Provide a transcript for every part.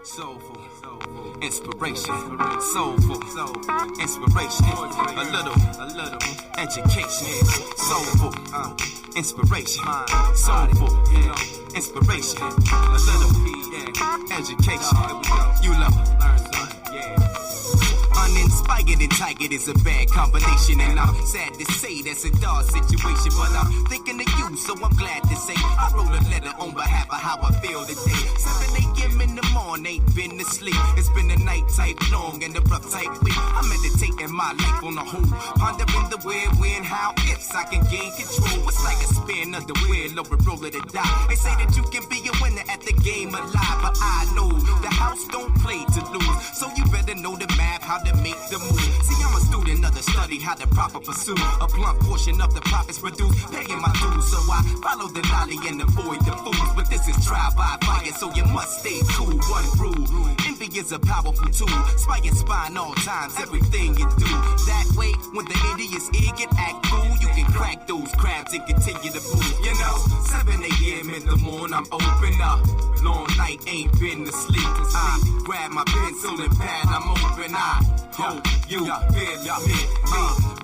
Soulful, inspiration, soulful, inspiration, a little, education, soulful, inspiration, soulful, inspiration, a little, education, you love. Uninspired and tired is a bad combination, and I'm sad to say that's a dark situation, but I'm thinking of you, so I'm glad to say I wrote a letter on behalf of how I feel today. 7 a.m. in the morning, ain't been to sleep. It's been a night type long and a rough type week. I'm meditating my life on the whole, pondering the where, when, how, ifs I can gain control. It's like a spin of the wheel or a roller to die. They say that you can be a winner at the game of life, but I know the house don't play to lose, so you better know the math, how to make the move. See, I'm a student of the study, how to proper pursue a blunt portion of the profits produced, paying my dues, so I follow the lolly and avoid the fools. But this is trial by fire, so you must stay cool. One rule, envy is a powerful tool, spine all times, everything you do. That way, when the idiot's ear get act cool, you can crack those crabs and continue to move. You know, 7 a.m. in the morning, I'm open up. Long night, ain't been to sleep. I grab my pencil and pad, I'm open. I hope you feel me.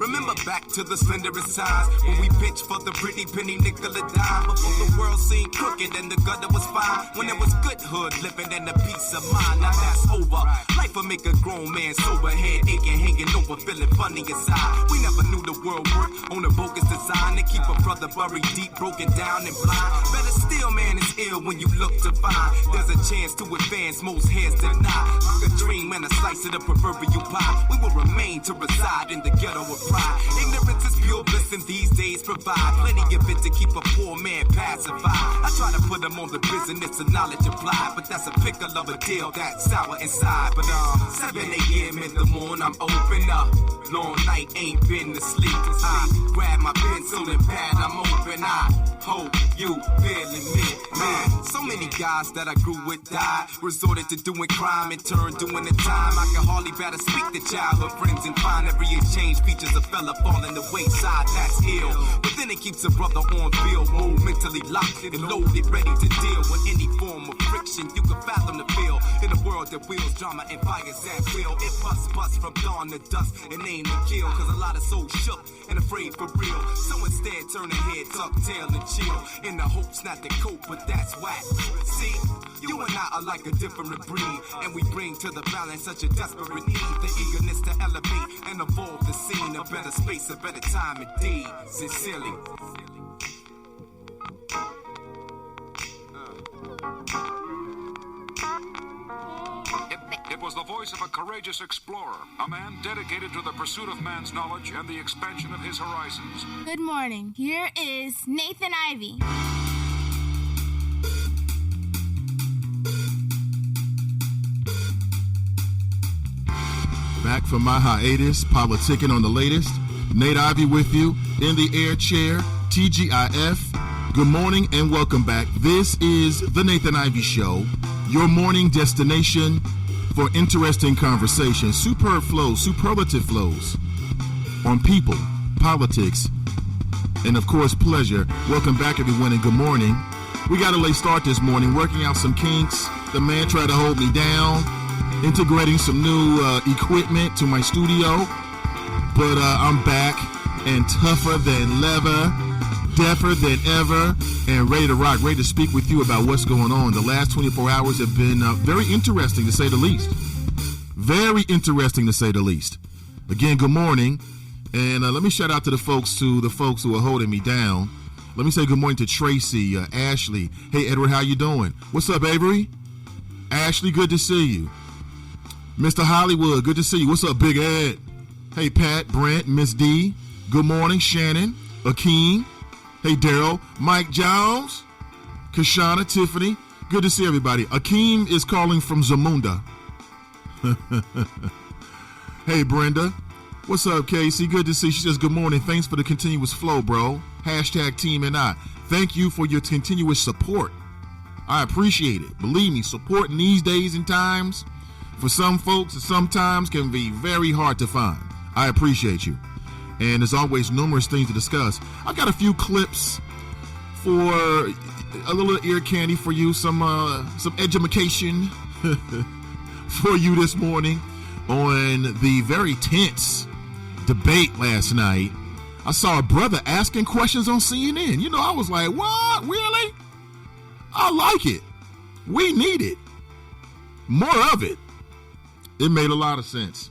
Remember back to the slenderest times when we pitched for the pretty penny nickel a dime. Before the world seemed crooked and the gutter was fine. When there was good hood living and a peace of mind. Now that's over. Life will make a grown man sober, head aching, hanging over, feeling funny inside. We never knew the world worked on a bogus design to keep a brother buried deep, broken down and blind. Better still, man, is ill when you look to find there's a chance to advance, most heads deny. A dream and a slice of the proverbial pie. We will remain to reside in the ghetto of pride. Ignorance is pure bliss and these days provide plenty of it to keep a poor man pacified. I try to put him on the business of knowledge applied, but that's a pickle of a deal that's sour inside. But 7 a.m. in the morning, I'm open up. Long night, ain't been to sleep. I grab my pencil and pad, I'm open. I hope you feeling me, man. So many guys that I grew with died, resorted to doing crime and turned doing the time. I can hardly better speak to childhood friends and find every exchange features a fella falling the wayside. That's ill, but then it keeps a brother on field mode, mentally locked and loaded, ready to deal with any form of friction you can fathom to feel. In a world that wheels drama and fires at will, it bust from dawn to dusk and aim to kill. Cause a lot of souls shook and afraid for real. So instead turn their head, tuck tail and chill, in the hopes not to cope, but that's whack. See, you and I are like a different breed, and we bring to the balance such a desperate need. The eagerness to elevate and evolve the scene. A better space, a better time indeed. Sincerely. It was the voice of a courageous explorer, a man dedicated to the pursuit of man's knowledge and the expansion of his horizons. Good morning. Here is Nathan Ivey. Back from my hiatus, politicking on the latest. Nate Ivey with you in the air chair, TGIF. Good morning and welcome back. This is the Nathan Ivey Show, your morning destination for interesting conversation, superb flows, superlative flows on people, politics, and of course pleasure. Welcome back everyone and good morning. We got a late start this morning, working out some kinks. The man tried to hold me down, integrating some new equipment to my studio, but I'm back and tougher than leather, deafer than ever, and ready to rock, ready to speak with you about what's going on. The last 24 hours have been very interesting, to say the least. Very interesting, to say the least. Again, good morning, and let me shout out to the folks who are holding me down. Let me say good morning to Tracy, Ashley. Hey, Edward, how you doing? What's up, Avery? Ashley, good to see you. Mr. Hollywood, good to see you. What's up, Big Ed? Hey, Pat, Brent, Miss D. Good morning, Shannon, Akeem. Hey, Daryl, Mike Giles, Kashana, Tiffany. Good to see everybody. Akeem is calling from Zamunda. Hey, Brenda. What's up, Casey? Good to see. She says, good morning. Thanks for the continuous flow, bro. Hashtag Team and I. Thank you for your continuous support. I appreciate it. Believe me, support in these days and times for some folks sometimes can be very hard to find. I appreciate you. And there's always numerous things to discuss. I've got a few clips for a little ear candy for you, some education for you this morning on the very tense debate last night. I saw a brother asking questions on CNN. You know, I was like, what? Really? I like it. We need it. More of it. It made a lot of sense.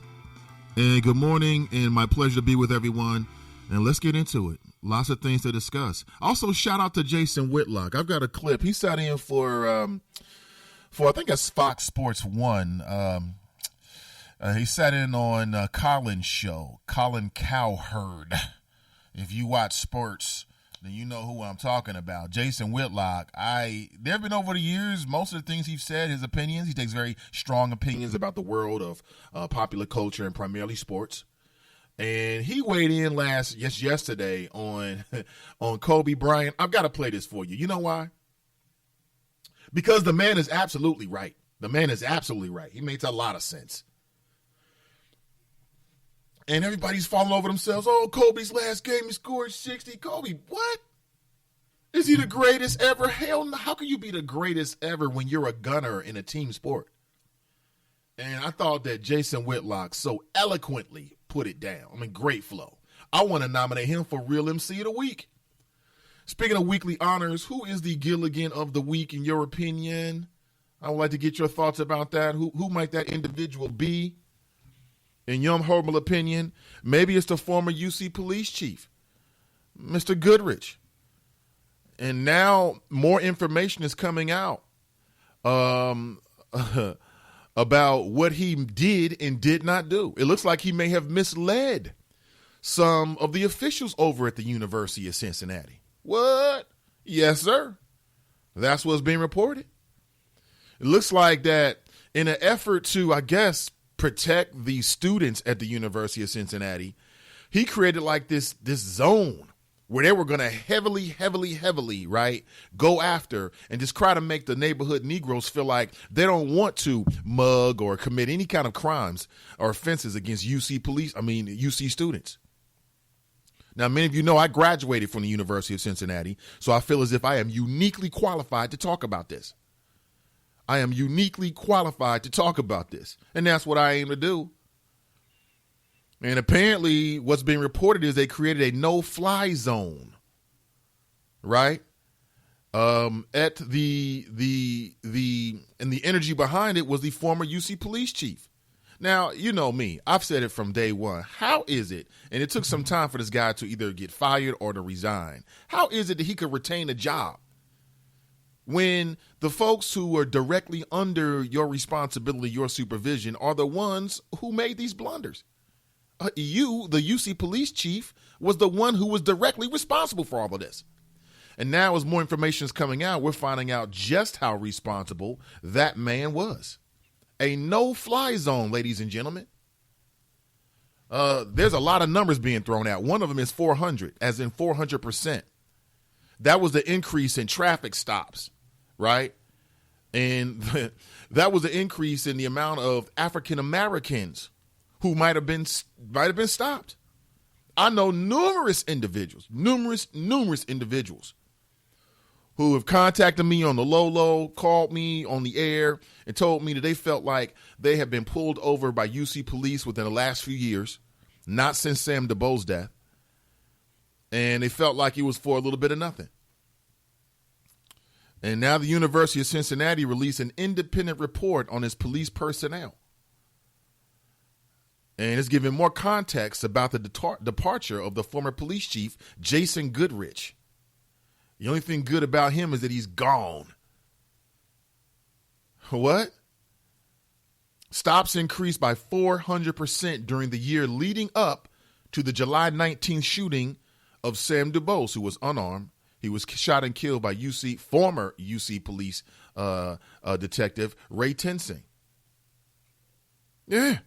And good morning, and my pleasure to be with everyone. And let's get into it. Lots of things to discuss. Also, shout out to Jason Whitlock. I've got a clip. He sat in for I think it's Fox Sports 1. He sat in on Colin's show, Colin Cowherd. If you watch sports, then you know who I'm talking about. Jason Whitlock. There have been over the years, most of the things he's said, his opinions. He takes very strong opinions about the world of popular culture and primarily sports. And he weighed in yesterday on Kobe Bryant. I've got to play this for you. You know why? Because the man is absolutely right. The man is absolutely right. He makes a lot of sense. And everybody's falling over themselves. Oh, Kobe's last game, he scored 60. Kobe, what? Is he the greatest ever? Hell no. How can you be the greatest ever when you're a gunner in a team sport? And I thought that Jason Whitlock so eloquently put it down. I mean, great flow. I want to nominate him for Real MC of the Week. Speaking of weekly honors, who is the Gilligan of the week in your opinion? I would like to get your thoughts about that. Who might that individual be? In your humble opinion, maybe it's the former UC police chief, Mr. Goodrich. And now more information is coming out about what he did and did not do. It looks like he may have misled some of the officials over at the University of Cincinnati. What? Yes, sir. That's what's being reported. It looks like that in an effort to, I guess, protect the students at the University of Cincinnati, he created like this zone where they were going to heavily, right, go after and just try to make the neighborhood Negroes feel like they don't want to mug or commit any kind of crimes or offenses against UC students. Now, many of you know I graduated from the University of Cincinnati, so I feel as if I am uniquely qualified to talk about this. I am uniquely qualified to talk about this, and that's what I aim to do. And apparently what's being reported is they created a no-fly zone, right? And the energy behind it was the former UC police chief. Now, you know me, I've said it from day one. How is it, and it took some time for this guy to either get fired or to resign, how is it that he could retain a job when the folks who are directly under your responsibility, your supervision, are the ones who made these blunders? You, the UC police chief, was the one who was directly responsible for all of this. And now as more information is coming out, we're finding out just how responsible that man was. A no-fly zone, ladies and gentlemen. There's a lot of numbers being thrown out. One of them is 400, as in 400%. That was the increase in traffic stops, right? And that was the increase in the amount of African Americans who might have been stopped. I know numerous individuals who have contacted me on the low, called me on the air, and told me that they felt like they have been pulled over by UC police within the last few years, not since Sam DeBoe's death, and they felt like it was for a little bit of nothing. And now the University of Cincinnati released an independent report on its police personnel. And it's giving more context about the departure of the former police chief, Jason Goodrich. The only thing good about him is that he's gone. What? Stops increased by 400% during the year leading up to the July 19th shooting of Sam DuBose, who was unarmed. He was shot and killed by former UC police detective Ray Tensing. Yeah.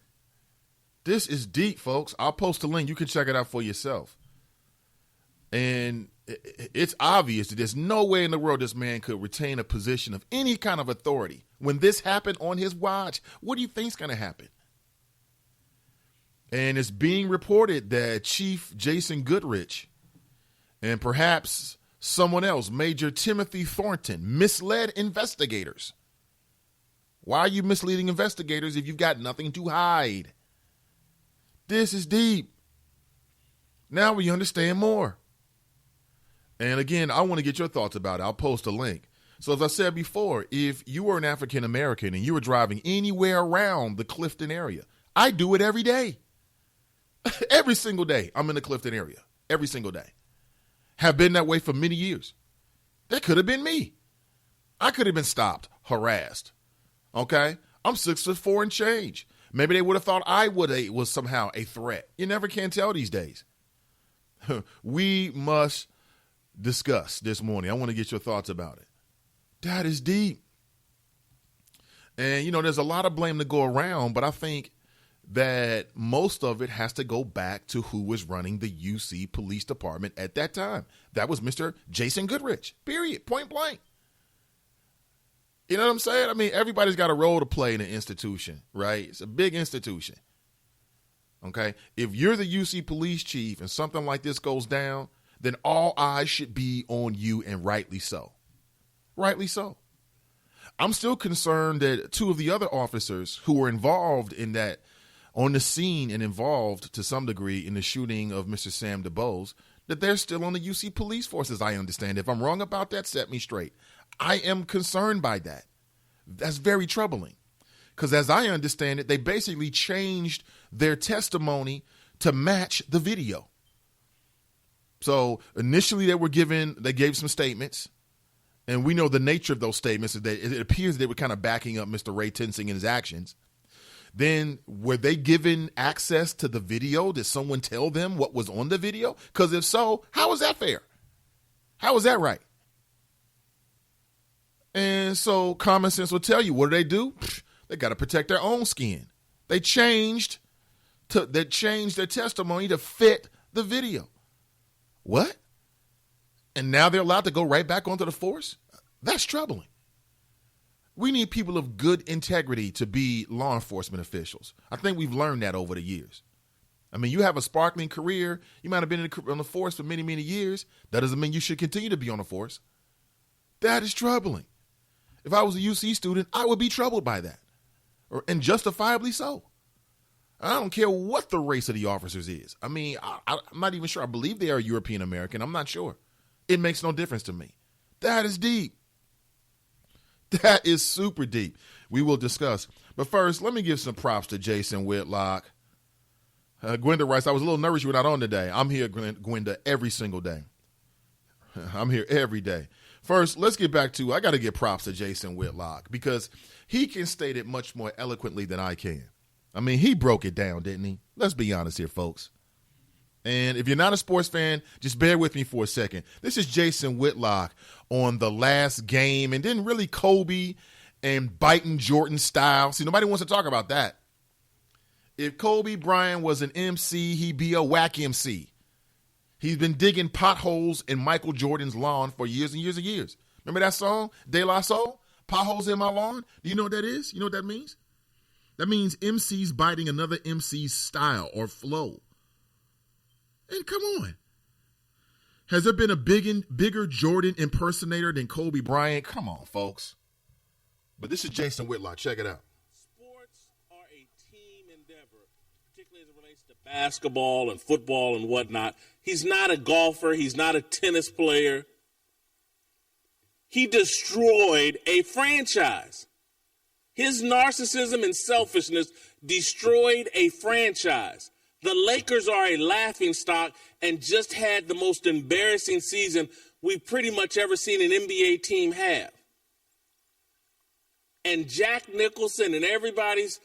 This is deep, folks. I'll post a link. You can check it out for yourself. And it's obvious that there's no way in the world this man could retain a position of any kind of authority. When this happened on his watch, what do you think's going to happen? And it's being reported that Chief Jason Goodrich and perhaps Someone else, Major Timothy Thornton, misled investigators. Why are you misleading investigators if you've got nothing to hide? This is deep. Now we understand more. And again, I want to get your thoughts about it. I'll post a link. So as I said before, if you were an African American and you were driving anywhere around the Clifton area, I do it every day. Every single day I'm in the Clifton area. Every single day. Have been that way for many years. That could have been me. I could have been stopped, harassed. Okay? I'm 6'4" and change. Maybe they would have thought I was somehow a threat. You never can tell these days. We must discuss this morning. I want to get your thoughts about it. That is deep. And, there's a lot of blame to go around, but I think that most of it has to go back to who was running the UC Police Department at that time. That was Mr. Jason Goodrich, period, point blank. You know what I'm saying? I mean, everybody's got a role to play in an institution, right? It's a big institution. Okay? If you're the UC police chief and something like this goes down, then all eyes should be on you, and rightly so. Rightly so. I'm still concerned that two of the other officers who were involved in that, on the scene and involved to some degree in the shooting of Mr. Sam DuBose, that they're still on the UC police force, as I understand. If I'm wrong about that, set me straight. I am concerned by that. That's very troubling. Because as I understand it, they basically changed their testimony to match the video. So initially they gave some statements, and we know the nature of those statements is that it appears they were kind of backing up Mr. Ray Tensing and his actions. Then were they given access to the video? Did someone tell them what was on the video? Because if so, how is that fair? How is that right? And so common sense will tell you, what do? They got to protect their own skin. They changed their testimony to fit the video. What? And now they're allowed to go right back onto the force? That's troubling. We need people of good integrity to be law enforcement officials. I think we've learned that over the years. I mean, you have a sparkling career. You might have been on the force for many, many years. That doesn't mean you should continue to be on the force. That is troubling. If I was a UC student, I would be troubled by that, and justifiably so. I don't care what the race of the officers is. I mean, I'm not even sure. I believe they are European American. I'm not sure. It makes no difference to me. That is deep. That is super deep. We will discuss. But first, let me give some props to Jason Whitlock. Gwenda writes, I was a little nervous you were not on today. I'm here, Gwenda, every single day. I'm here every day. First, let's get back to, I got to give props to Jason Whitlock because he can state it much more eloquently than I can. I mean, he broke it down, didn't he? Let's be honest here, folks. And if you're not a sports fan, just bear with me for a second. This is Jason Whitlock on the last game, and then really Kobe and biting Jordan style. See, nobody wants to talk about that. If Kobe Bryant was an MC, he'd be a whack MC. He's been digging potholes in Michael Jordan's lawn for years and years and years. Remember that song, De La Soul? Potholes in my lawn? Do you know what that is? You know what that means? That means MC's biting another MC's style or flow. And come on. Has there been a bigger Jordan impersonator than Kobe Bryant? Come on, folks. But this is Jason Whitlock. Check it out. Sports are a team endeavor, particularly as it relates to basketball and football and whatnot. He's not a golfer. He's not a tennis player. He destroyed a franchise. His narcissism and selfishness destroyed a franchise. The Lakers are a laughingstock and just had the most embarrassing season we've pretty much ever seen an NBA team have. And Jack Nicholson and everybody's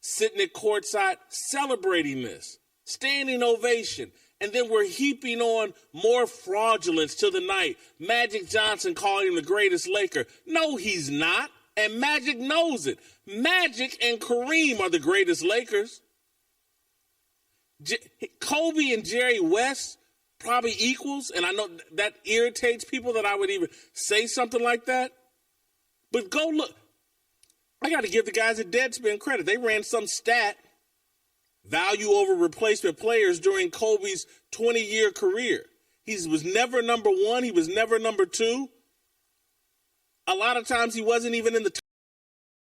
sitting at courtside celebrating this, standing ovation. And then we're heaping on more fraudulence to the night. Magic Johnson calling him the greatest Laker. No, he's not. And Magic knows it. Magic and Kareem are the greatest Lakers. Kobe and Jerry West probably equals, and I know that irritates people that I would even say something like that. But go look. I got to give the guys at Deadspin credit. They ran some stat, value over replacement players during Kobe's 20-year career. He was never number one. He was never number two. A lot of times he wasn't even in the